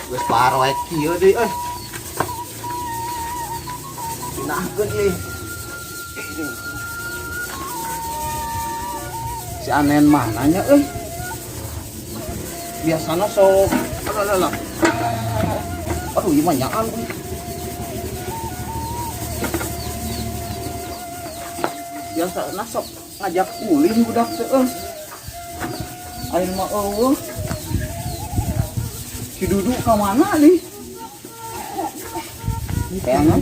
Geus paroek kieu deui Pinahkeun ieu. Si Anen mananya biasana sok alah. Aduh ieu mah nyaan biasana sok ngajak ulin budak teh ayeuna mah si Dudu ka mana nih? Kayaknya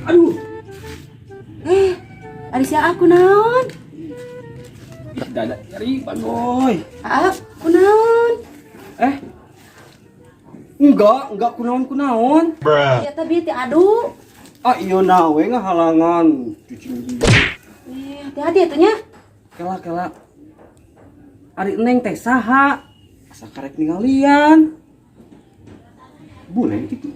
Aduh. Ari sia aku naon? Dadak cari Bagoy. Aku naon? Enggak kunaon. Ya tapi teh aduh. Iya nawe ngahalangan cuci mobil. Hati-hati atuh nya. Kela. Ari Neng teh saha? Asa karek ningalian. Boleh gitu.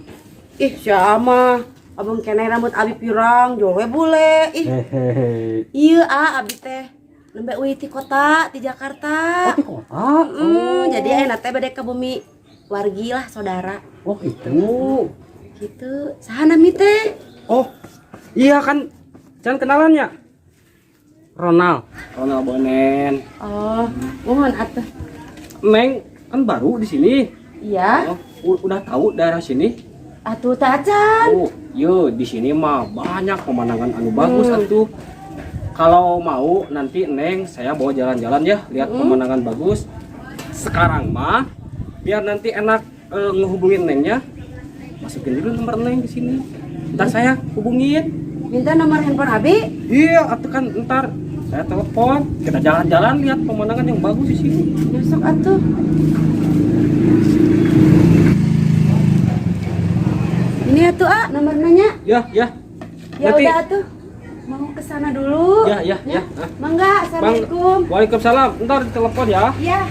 Sia mah abang keneh rambut abi pirang, jowe bule. Hehehe. Iya abi teh nembe euy ti kota di Jakarta. Oh, di kota. Jadi ayeuna teh bade ka bumi wargi lah saudara. Oh, itu. Gitu. Saha nami teh? Oh, iya kan. Jangan kenalannya. Ronald Bonen. Oh, mohon atuh. Neng kan baru di sini. Iya. Oh, udah tahu daerah sini? Atuh teh acan. Oh, yo di sini mah banyak pemandangan anu bagus atuh. Kalau mau nanti Neng saya bawa jalan-jalan ya, lihat pemandangan bagus. Sekarang mah biar nanti enak ngehubungin Nengnya. Masukin dulu nomor Neng di sini. Ntar saya hubungin. Minta nomor handphone abi? Iya, atuh kan ntar saya telepon. Kita jalan-jalan lihat pemandangan yang bagus di sini. Besok atuh. Ini atuh nomor nanya. Ya. Ya Nanti. udah atuh. Mau ke sana dulu. Ya. Mangga, assalamualaikum. Waalaikumsalam. Ntar ditelepon ya. Iya.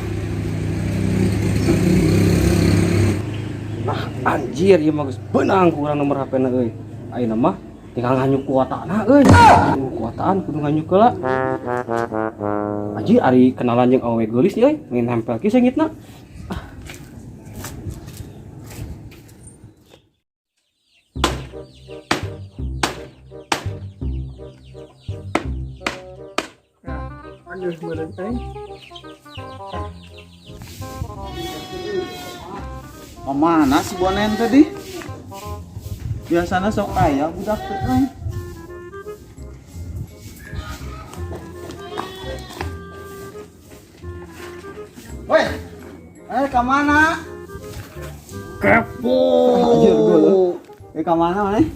Anjir, ya bagus. Benang kurang nomor HP na euy. Ayeuna mah tinggal nganyuk kuotana euy. Kuotaan kudu nganyuk heula. Anjir, ari kenalan jeung awewe geulis euy, main nempel ki sengitna. Aduh, meureun teh. Mana si Bonen tadi? Biasana sok aya budak teh. Woi. Ka mana? Kepo. Anjir gua. Ka mana maneh?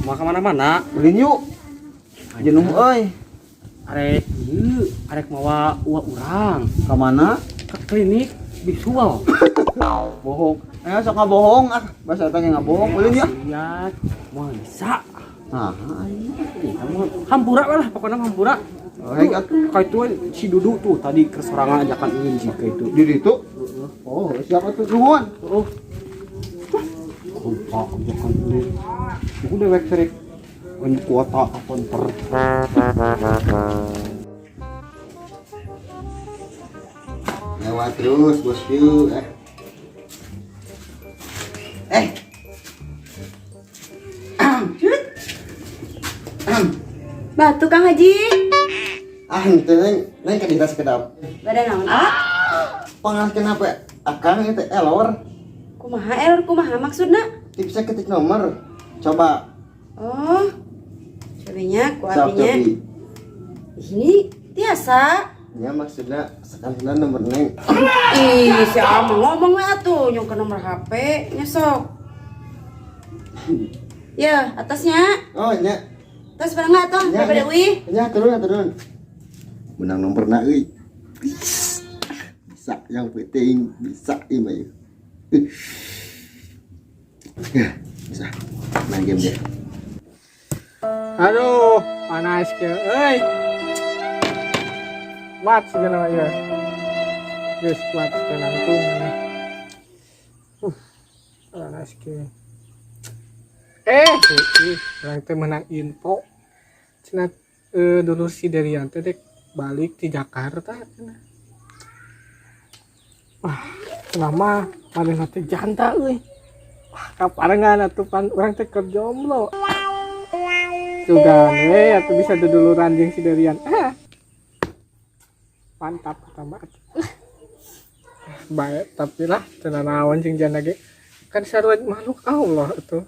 Mau ke mana-mana? Ulin yuk. Jenuh euy. Arek mawa uang urang. Ka mana? Ke klinik visual. Bohong. Sok ngabohong bahasa tanya ngabohong ulin ya. Lihat, mau bisa. Nah, Hampura lah, pokoknya hampura. Kayak itu si Dudu tuh tadi kesorangan ajakan ingin sih kayak itu. di situ. Oh, siapa tuh nuhun? Oh. Kompak ajakan ini. Aku dewek serik. Ini kuota apa ntar. Lewat terus bosku. Batu Kang Haji. Ente neng ka ditas kedap. Bade naon? Pangas kenapa? Akang itu elor. Kumaha maksudna? Bisa ketik nomor. Coba. Oh. Cobinya ku Sok apinya. cobi. Ini biasa. Ya maksudnya sekarang nomor neng. Ih, si Ama ngomong we atuh nyong ke nomor HP nyesok. Ya, atasnya. Oh nya. Terus pada enggak tuh? Ya, Daripada ya. wih. Ya turun. Menang nomor na euy. Bisa yang penting bisa ieu. Bisa. Main game deh. Aduh, panas ke, mat segala ya. Guys, mat ke langsung. SK. Orang teh menang info. Cenah dulu si Derian teh dek balik di Jakarta. Wah, kenapa paling teh janda euy. Wah, kaparengan atuh pan urang teh keur jomblo. Sugan we atuh bisa duduluran jeung si Derian. Mantap kata mah. Baik, tapi lah cenah naon jeung janda ge. Kan sarua makhluk Allah atuh.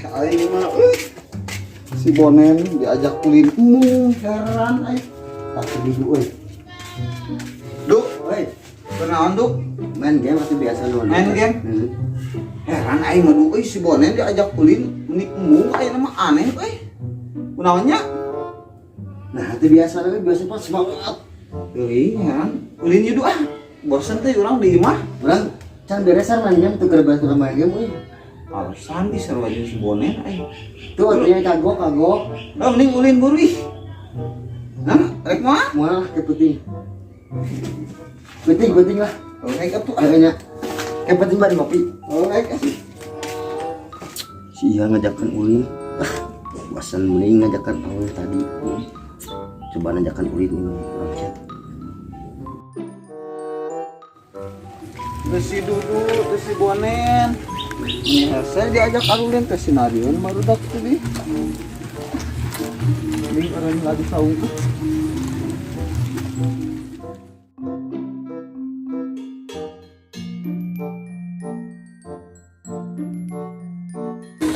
Aing mah si Bonen diajak kulin heran aing. Tak duduk euy. Duk, euy. Kenaon Duk? Main game atau biasa lu? Main game? Heran aing mah Duk euy si Bonen diajak kulin menik mung ayeuna mah aneh euy. Kunaonnya? Nah, itu biasa lagi, biasa pas semangat. Euy, heran. Kulin ieu ah. Bosen teh urang di imah. Urang can beresan main game tuh keur main game euy. Alasan di sarua jeung si Bonen aing. Tuh artinya kagok. Mending ulin buru ih. Nah, rek mah? Moal ke penting. Penting lah. Oh, rek atuh. Kayaknya yang penting bari ngopi. Oh, rek asih. Si Iha ngajakan ulin. Bosan mending ngajakan awal tadi. Coba ngajakan ulin ini orang chat. Terus si Dudu, terus si Bonen. Ini saya diajak arulin ke sinario marudak tuh di. Ini orang lagi saung.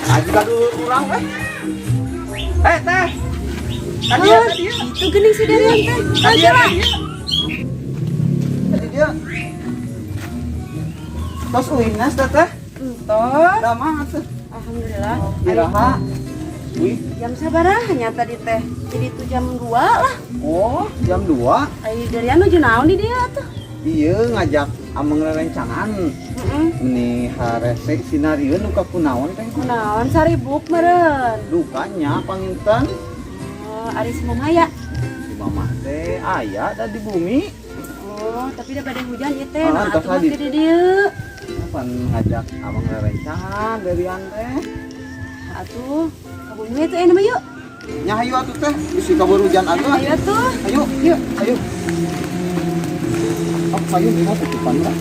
Aja dulu kurang teh. Teh. Tadi dia. Itu gening si Derian teh. Tadi dia. Tos uinas teh. Entos. Udah mah tuh. Alhamdulillah. Iraha. Wih. Jam sabaraha tadi teh? Jadi itu jam 2 lah. Oh, jam 2. Ai Derian nuju naon di dia tuh? Iya ngajak ameng rerencangan. Ini harese sinario nu ka kunaon teh? Kunaon saribuk meureun. Dukanya panginten Ari Sumaya. si mama teh aya da di bumi. Oh, tapi da badai hujan ieu teh. Ah, Nah, entos atuh mah lagi. di dieu. Pan ngajak ameng rerencangan dari teh. Atuh, kabumi itu enak mah yuk. Nya hayu atuh teh, bisi kabur hujan agak. Ayo tuh. Ayo, ayo. Apa ayo dina tutupan lah.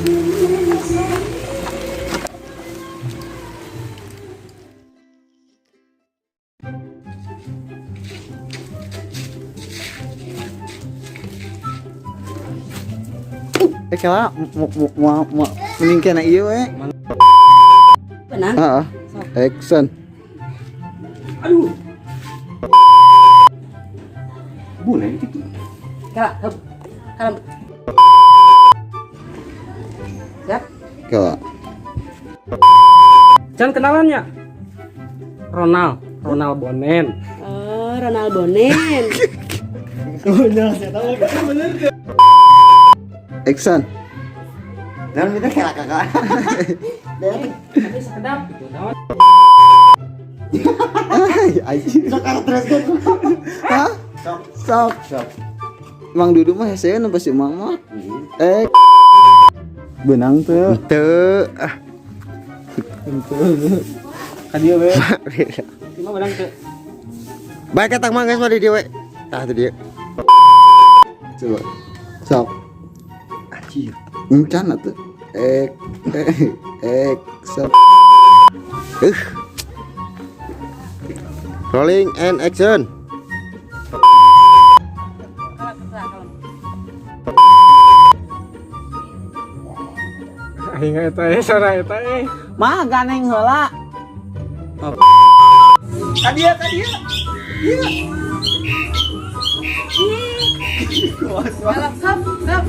Kala mau mending kena ieu we. Benang. Heeh. Action. Aduh. Boleh gitu. Kala, kalem. Siap. Kala. Jangan kenalannya. Ronald Bonen. Oh, Ronald Bonen. Action. Dan kita kayak kakak. Tapi sekedap gitu. Naon? Sok terus kan. Hah? Sok. Mang Dudu mah hese nu pasti mama. Benang teu. Teu. Ka dieu we. Cuma benang teu. Baik kata mah geus mah di dieu we. Tah teh dieu. Coba. Sok. Anjir. Encan atuh. Action. Rolling and action. Aing eta sora eta Mah ganeng heula. Ka dieu. Kalem, kap.